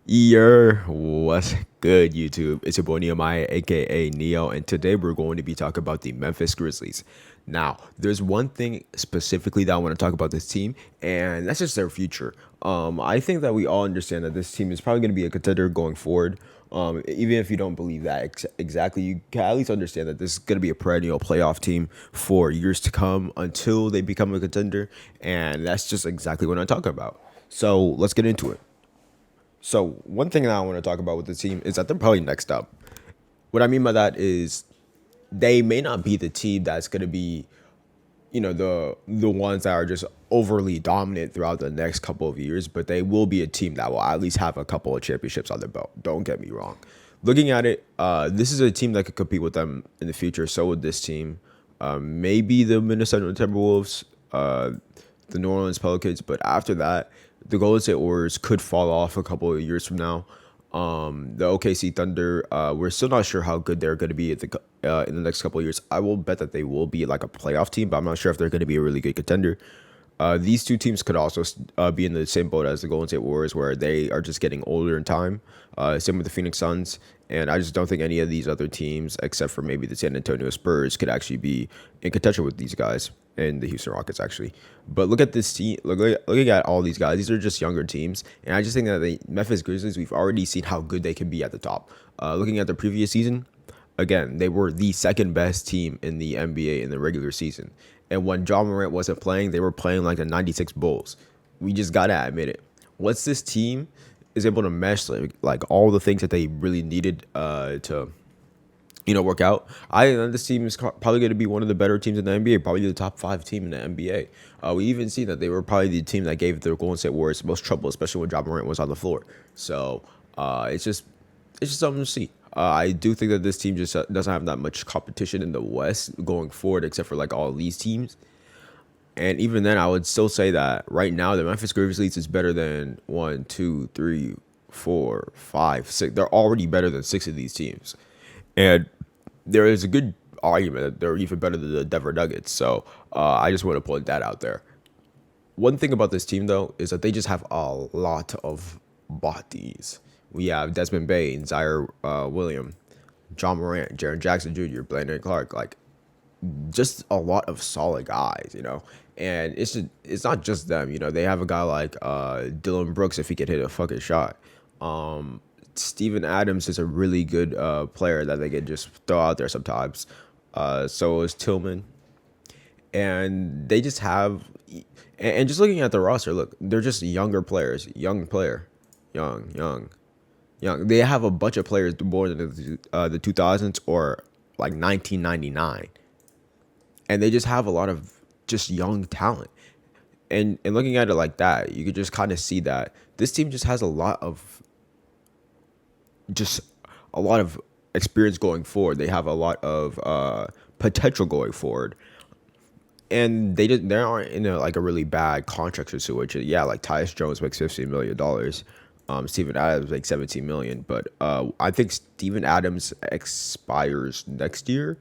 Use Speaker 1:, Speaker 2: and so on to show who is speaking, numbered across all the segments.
Speaker 1: What's good, YouTube? It's your boy Nehemiah, aka Neo, and today we're going to be talking about the Memphis Grizzlies. Now, there's one thing specifically that I want to talk about this team, and that's just their future. I think that we all understand that this team is probably going to be a contender going forward. Even if you don't believe that exactly, you can at least understand that this is going to be a perennial playoff team for years to come until they become a contender, and that's just exactly what I'm talking about. So let's get into it. So one thing that I want to talk about with the team is that they're probably next up. What I mean by that is they may not be the team that's going to be, the ones that are just overly dominant throughout the next couple of years, but they will be a team that will at least have a couple of championships on their belt. Don't get me wrong. Looking at it, this is a team that could compete with them in the future. So would this team. Maybe the Minnesota Timberwolves, the New Orleans Pelicans, but after that, the Golden State Warriors could fall off a couple of years from now. The OKC Thunder, we're still not sure how good they're going to be in the next couple of years. I will bet that they will be like a playoff team, but I'm not sure if they're going to be a really good contender. These two teams could also be in the same boat as the Golden State Warriors, where they are just getting older in time. Same with the Phoenix Suns, and I just don't think any of these other teams, except for maybe the San Antonio Spurs, could actually be in contention with these guys and the Houston Rockets actually. But look at this team. Looking at all these guys, these are just younger teams, and I just think that the Memphis Grizzlies, we've already seen how good they can be at the top. Looking at the previous season, again, they were the second best team in the NBA in the regular season. And when John Morant wasn't playing, they were playing like the 96 Bulls. We just got to admit it. Once this team is able to mesh like all the things that they really needed to work out, I think this team is probably going to be one of the better teams in the NBA, probably the top five team in the NBA. We even see that they were probably the team that gave the Golden State Warriors the most trouble, especially when John Morant was on the floor. So it's just something to see. I do think that this team just doesn't have that much competition in the West going forward, except for like all these teams. And even then, I would still say that right now, the Memphis Grizzlies is better than one, two, three, four, five, six. They're already better than six of these teams. And there is a good argument that they're even better than the Denver Nuggets. So I just want to point that out there. One thing about this team, though, is that they just have a lot of bodies. We have Desmond Bain, Zaire William, John Morant, Jaren Jackson Jr., Brandon Clark, like just a lot of solid guys. And it's not just them. They have a guy like Dylan Brooks if he could hit a fucking shot. Steven Adams is a really good player that they can just throw out there sometimes. So is Tillman, and they just have. And just looking at the roster, look, they're just younger players, young player, young. They have a bunch of players born in the 2000s or like 1999, and they just have a lot of just young talent. And looking at it like that, you could just kind of see that this team just has just a lot of experience going forward. They have a lot of potential going forward, and they aren't in like a really bad contract situation. Yeah, like Tyus Jones makes $15 million. Steven Adams makes 17 million, but I think Steven Adams expires next year.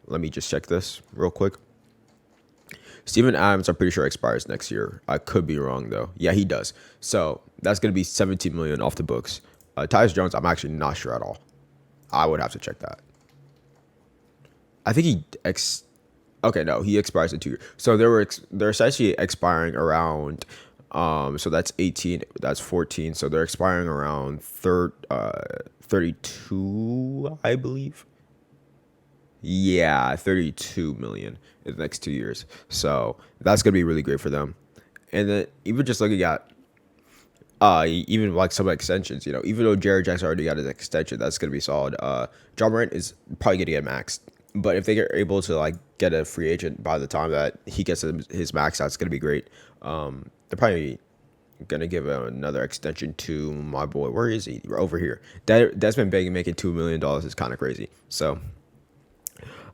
Speaker 1: Let me just check this real quick. Steven Adams, I'm pretty sure expires next year. I could be wrong though. Yeah, he does. So that's gonna be 17 million off the books. Tyus Jones, I'm actually not sure at all. I would have to check that. I think Okay, no, he expires in 2 years. So they're essentially expiring around. So that's 18. That's 14. So they're expiring around 32, I believe. Yeah, 32 million in the next 2 years. So that's gonna be really great for them. And then even just looking at even like some extensions, even though Jared Jackson already got an extension, that's gonna be solid. John Morant is probably gonna get maxed, but if they are able to like get a free agent by the time that he gets his max, that's gonna be great. They're probably gonna give another extension to my boy. Where is he? Over here. Desmond Bain making $2 million is kind of crazy. So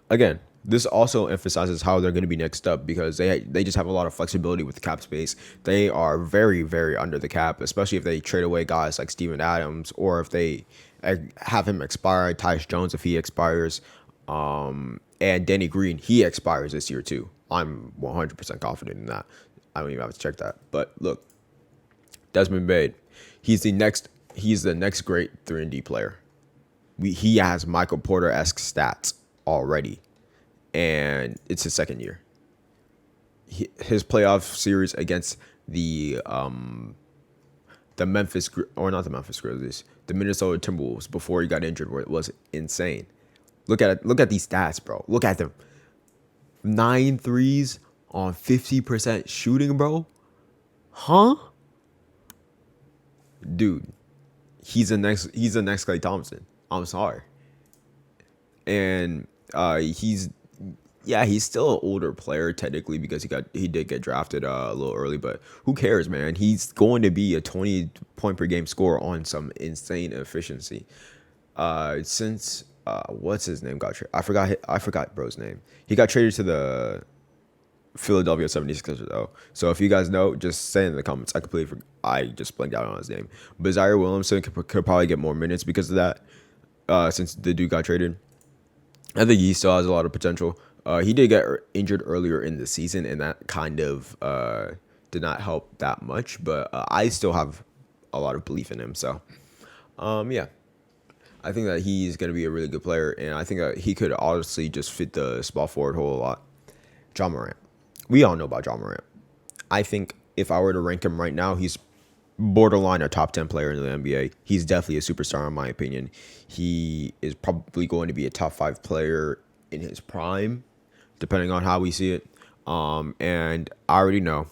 Speaker 1: again, this also emphasizes how they're going to be next up because they just have a lot of flexibility with the cap space. They are very, very under the cap, especially if they trade away guys like Steven Adams or if they have him expire. Tyus Jones, if he expires, and Danny Green, he expires this year too. I'm 100% confident in that. I don't even have to check that. But look, Desmond Bain, he's the next He's the next great 3-and-D player. He has Michael Porter-esque stats already, and it's his second year. His playoff series against the Memphis, or not the Memphis Grizzlies, the Minnesota Timberwolves before he got injured was insane. Look at it. Look at these stats, bro. Look at them. 9 threes on 50% shooting, bro. Huh? Dude, he's the next Klay Thompson. I'm sorry. And he's still an older player technically because he did get drafted a little early, but who cares, man? He's going to be a 20 point per game scorer on some insane efficiency. Since what's his name got traded? I forgot bro's name. He got traded to the Philadelphia 76ers though. So if you guys know, just say in the comments. I just blanked out on his name. But Zaire Williamson could probably get more minutes because of that. Since the dude got traded, I think he still has a lot of potential. He did get injured earlier in the season, and that kind of did not help that much. But I still have a lot of belief in him. So, yeah, I think that he's going to be a really good player, and I think that he could honestly just fit the small forward hole a lot. Ja Morant. We all know about Ja Morant. I think if I were to rank him right now, he's borderline a top 10 player in the NBA. He's definitely a superstar in my opinion. He is probably going to be a top 5 player in his prime, depending on how we see it. And I already know.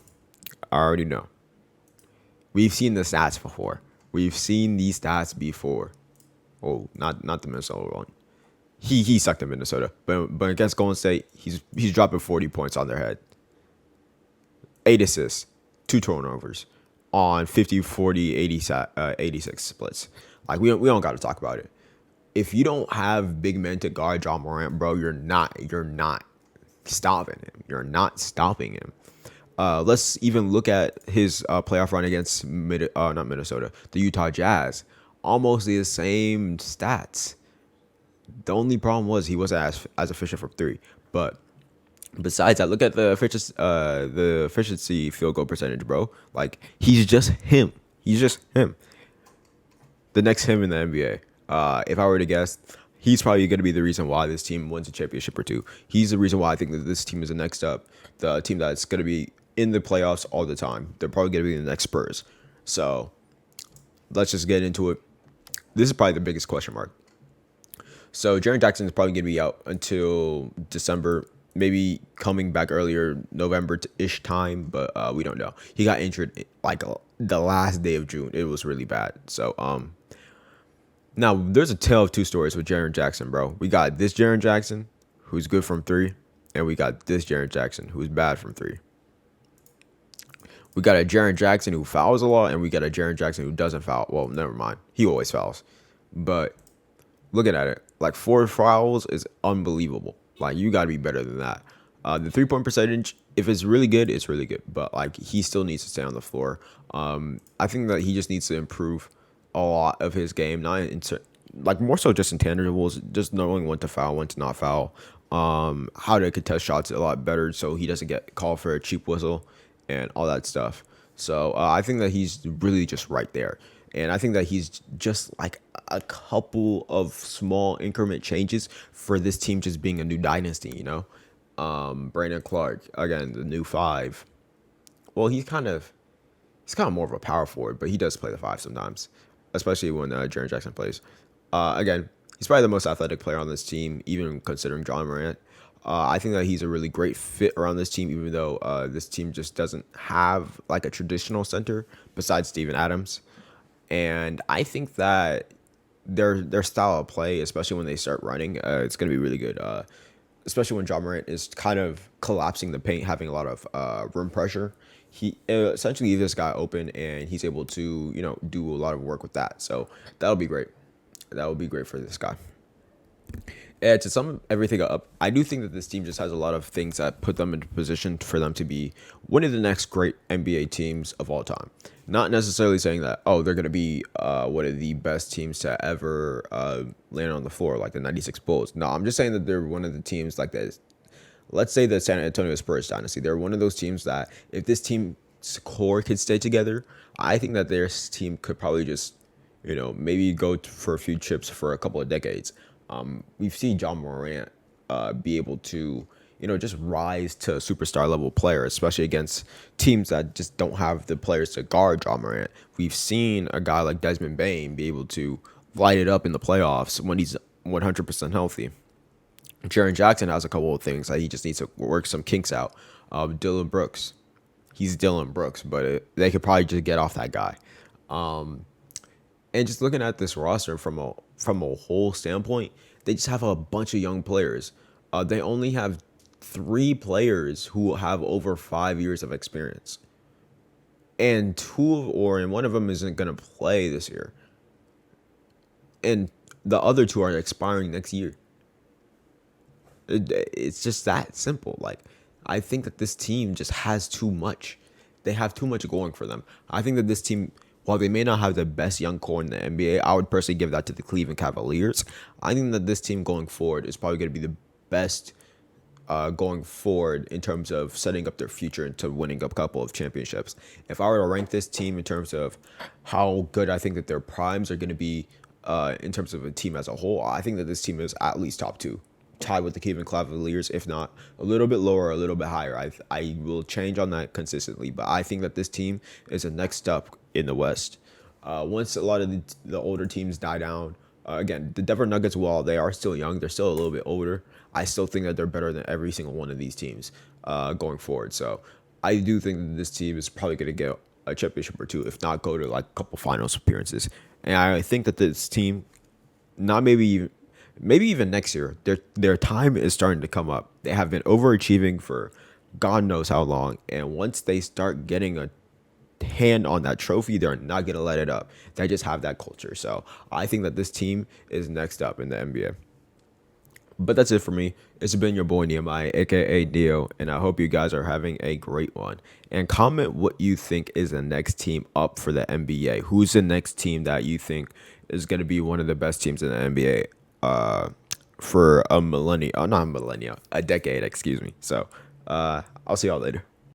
Speaker 1: We've seen the stats before. We've seen these stats before. Oh, not the Minnesota one. He sucked in Minnesota, but against Golden State, he's dropping 40 points on their head. 8 assists, 2 turnovers on 50, 40, 86 splits. Like we don't got to talk about it. If you don't have big men to guard Ja Morant, bro, you're not stopping him. You're not stopping him. Let's even look at his playoff run against not Minnesota, the Utah Jazz. Almost the same stats. The only problem was he wasn't as efficient from 3. But besides that, look at the efficiency field goal percentage, bro. Like he's just him. He's just him. The next him in the NBA. If I were to guess, he's probably going to be the reason why this team wins a championship or 2. He's the reason why I think that this team is the next up, the team that's going to be in the playoffs all the time. They're probably going to be the next Spurs. So let's just get into it. This is probably the biggest question mark. So Jaren Jackson is probably going to be out until December, maybe coming back earlier, November-ish time, but we don't know. He got injured like the last day of June. It was really bad. So now there's a tale of 2 stories with Jaren Jackson, bro. We got this Jaren Jackson, who's good from 3, and we got this Jaren Jackson, who's bad from 3. We got a Jaren Jackson who fouls a lot, and we got a Jaren Jackson who doesn't foul. Well, never mind. He always fouls. But looking at it, like 4 fouls is unbelievable. Like you got to be better than that. The 3-point percentage, if it's really good, it's really good. But like he still needs to stay on the floor. I think that he just needs to improve a lot of his game, like more so just intangibles, just knowing when to foul, when to not foul, how to contest shots a lot better so he doesn't get called for a cheap whistle and all that stuff. So I think that he's really just right there. And I think that he's just like a couple of small increment changes for this team just being a new dynasty, you know? Brandon Clark, again, the new 5. Well, he's kind of more of a power forward, but he does play the 5 sometimes, especially when Jaren Jackson plays. Again, he's probably the most athletic player on this team, even considering Ja Morant. I think that he's a really great fit around this team, even though this team just doesn't have like a traditional center besides Steven Adams. And I think that their style of play, especially when they start running, it's going to be really good. Especially when Ja Morant is kind of collapsing the paint, having a lot of rim pressure. He essentially leaves this guy open, and he's able to do a lot of work with that. So that'll be great. That would be great for this guy. And to sum everything up, I do think that this team just has a lot of things that put them into position for them to be one of the next great NBA teams of all time. Not necessarily saying that, they're going to be one of the best teams to ever land on the floor, like the 96 Bulls. No, I'm just saying that they're one of the teams like this. Let's say the San Antonio Spurs dynasty. They're one of those teams that if this team's core could stay together, I think that their team could probably just maybe go for a few chips for a couple of decades. We've seen John Morant be able to, just rise to a superstar level player, especially against teams that just don't have the players to guard John Morant. We've seen a guy like Desmond Bain be able to light it up in the playoffs when he's 100% healthy. Jaren Jackson has a couple of things that he just needs to work some kinks out. Dylan Brooks, he's Dylan Brooks, but they could probably just get off that guy. And just looking at this roster from a whole standpoint, they just have a bunch of young players. They only have 3 players who have over 5 years of experience, and one of them isn't gonna play this year, and the other 2 are expiring next year. It's just that simple. Like, I think that this team just has too much. They have too much going for them. I think that this team, while they may not have the best young core in the NBA, I would personally give that to the Cleveland Cavaliers. I think that this team going forward is probably going to be the best going forward in terms of setting up their future into winning a couple of championships. If I were to rank this team in terms of how good I think that their primes are going to be in terms of a team as a whole, I think that this team is at least top 2, tied with the Cleveland Cavaliers, if not a little bit lower, a little bit higher. I will change on that consistently, but I think that this team is the next step in the West. Once a lot of the older teams die down, again, the Denver Nuggets, while they are still young, they're still a little bit older. I still think that they're better than every single one of these teams going forward. So I do think that this team is probably going to get a championship or 2, if not go to like a couple finals appearances. And I think that this team, not maybe even next year, their time is starting to come up. They have been overachieving for God knows how long, and once they start getting a hand on that trophy, they're not gonna let it up. They just have that culture. So I think that this team is next up in the NBA. But that's it for me. It's been your boy Nehemiah, aka Neo, and I hope you guys are having a great one. And comment what you think is the next team up for the NBA. Who's the next team that you think is going to be one of the best teams in the NBA for a millennia? Oh, not a millennia, a decade, excuse me. So I'll see y'all later.